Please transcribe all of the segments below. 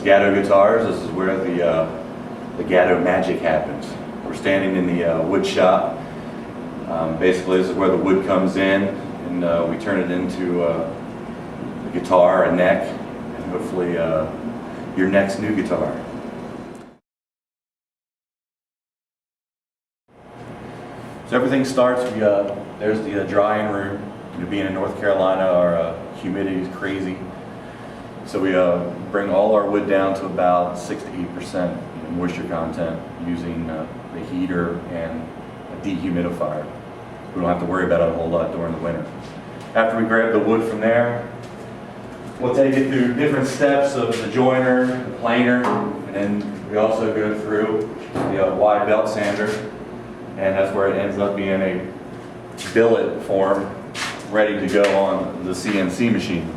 Gadow Guitars. This is where the Gadow magic happens. We're standing in the wood shop. Basically, this is where the wood comes in, and we turn it into a guitar, a neck, and hopefully your next new guitar. So everything starts, there's the drying room. Being in North Carolina, our humidity is crazy. So we bring all our wood down to about 6 to 8% moisture content using the heater and a dehumidifier. We don't have to worry about it a whole lot during the winter. After we grab the wood from there, we'll take it through different steps of the joiner, the planer, and then we also go through the wide belt sander, and that's where it ends up being a billet form ready to go on the CNC machine.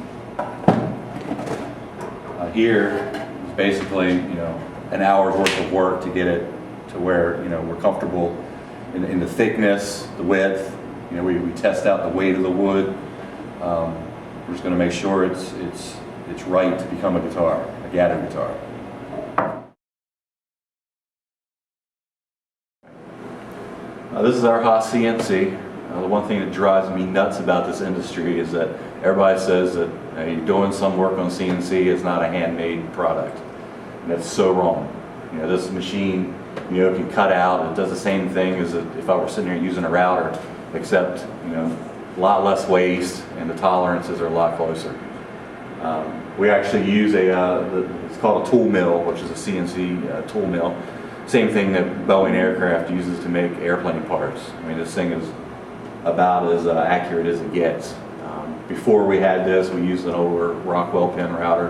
Here is basically, an hour's worth of work to get it to where, we're comfortable in the thickness, the width. We test out the weight of the wood. We're just going to make sure it's right to become a guitar, a Gadow guitar. This is our Haas CNC. The one thing that drives me nuts about this industry is that everybody says that you're doing some work on CNC, it's not a handmade product. And that's so wrong. This machine, can cut out. It does the same thing as if I were sitting here using a router, except, a lot less waste and the tolerances are a lot closer. We actually use it's called a tool mill, which is a CNC tool mill. Same thing that Boeing aircraft uses to make airplane parts. This thing is about as accurate as it gets. Before we had this, we used an older Rockwell pin router,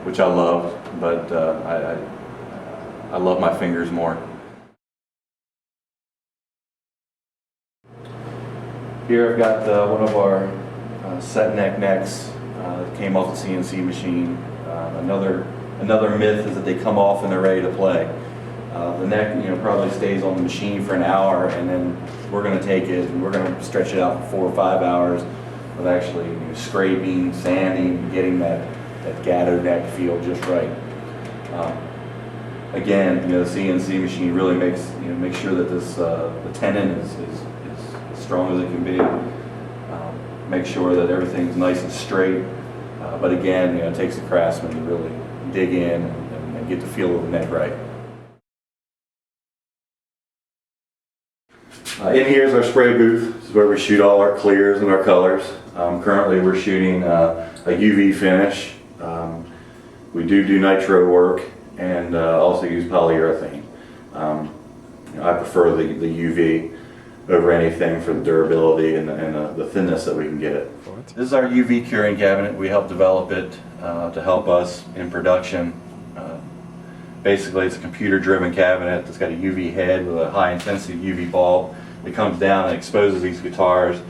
which I loved, but I love my fingers more. Here I've got one of our set neck necks that came off the CNC machine. Another myth is that they come off and they're ready to play. The neck, probably stays on the machine for an hour, and then we're going to take it and we're going to stretch it out for 4 or 5 hours with actually scraping, sanding, getting that Gadow neck feel just right. Again, the CNC machine really makes sure that this the tenon is as strong as it can be. Make sure that everything's nice and straight. But again, it takes a craftsman to really dig in and get the feel of the neck right. In here is our spray booth. This is where we shoot all our clears and our colors. Currently we're shooting a UV finish. We do nitro work and also use polyurethane. I prefer the UV over anything for the durability and the thinness that we can get it. This is our UV curing cabinet. We helped develop it to help us in production. Basically, it's a computer-driven cabinet that's got a UV head with a high-intensity UV bulb. It comes down and exposes these guitars.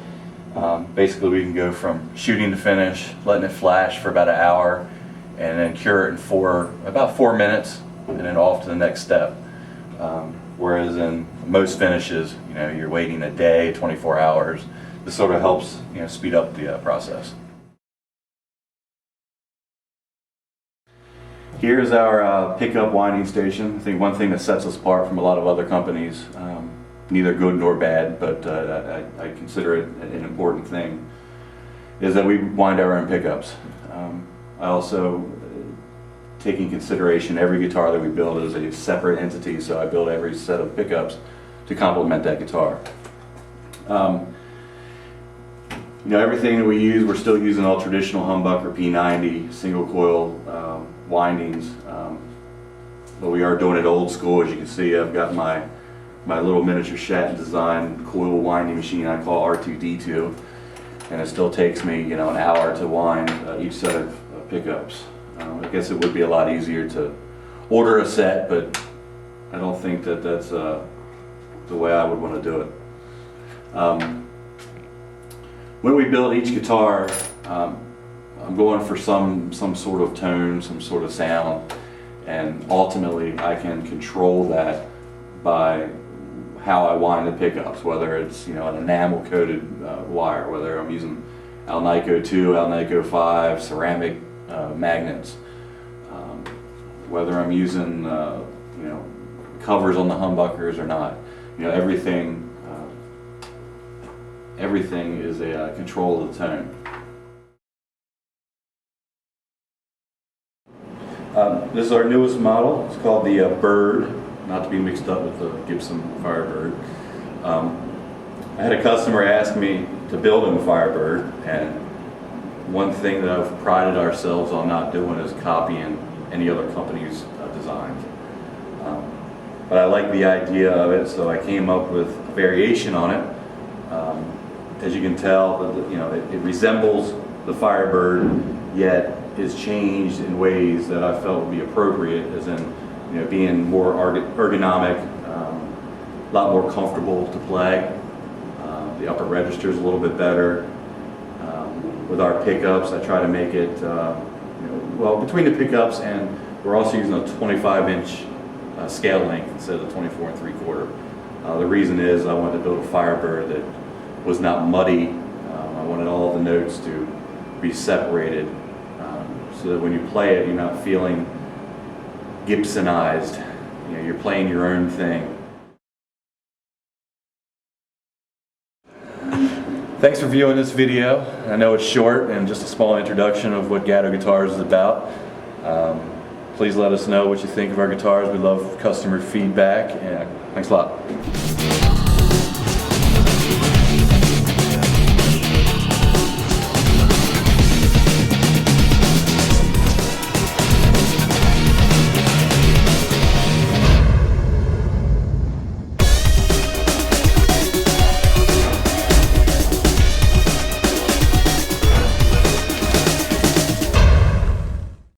Basically, we can go from shooting to finish, letting it flash for about an hour, and then cure it in about 4 minutes, and then off to the next step. Whereas in most finishes, you're waiting a day, 24 hours. This sort of helps, speed up the process. Here's our pickup winding station. I think one thing that sets us apart from a lot of other companies, neither good nor bad, but I consider it an important thing, is that we wind our own pickups. I also take in consideration every guitar that we build is a separate entity, so I build every set of pickups to complement that guitar. Everything that we use, we're still using all traditional humbucker P90 single coil windings, but we are doing it old school. As you can see, I've got my little miniature Shatton design coil winding machine I call R2D2, and it still takes me an hour to wind each set of pickups. I guess it would be a lot easier to order a set, but I don't think that that's the way I would want to do it. When we build each guitar, I'm going for some sort of tone, some sort of sound, and ultimately I can control that by how I wind the pickups, whether it's an enamel coated wire, whether I'm using Alnico 2, Alnico 5, ceramic magnets. whether I'm using covers on the humbuckers or not. Everything is a control of the tone. This is our newest model. It's called the Bird, not to be mixed up with the Gibson Firebird. I had a customer ask me to build him a Firebird, and one thing that I've prided ourselves on not doing is copying any other company's designs. But I like the idea of it, so I came up with a variation on it. As you can tell, it resembles the Firebird, yet is changed in ways that I felt would be appropriate, as in being more ergonomic, a lot more comfortable to play. The upper register is a little bit better. With our pickups, I try to make it, well, between the pickups, and we're also using a 25-inch scale length instead of the 24 3/4. The reason is I wanted to build a Firebird that was not muddy. I wanted all the notes to be separated, so that when you play it, you're not feeling Gibsonized. You're playing your own thing. Thanks for viewing this video. I know it's short and just a small introduction of what Gadow Guitars is about. Please let us know what you think of our guitars. We love customer feedback, and thanks a lot.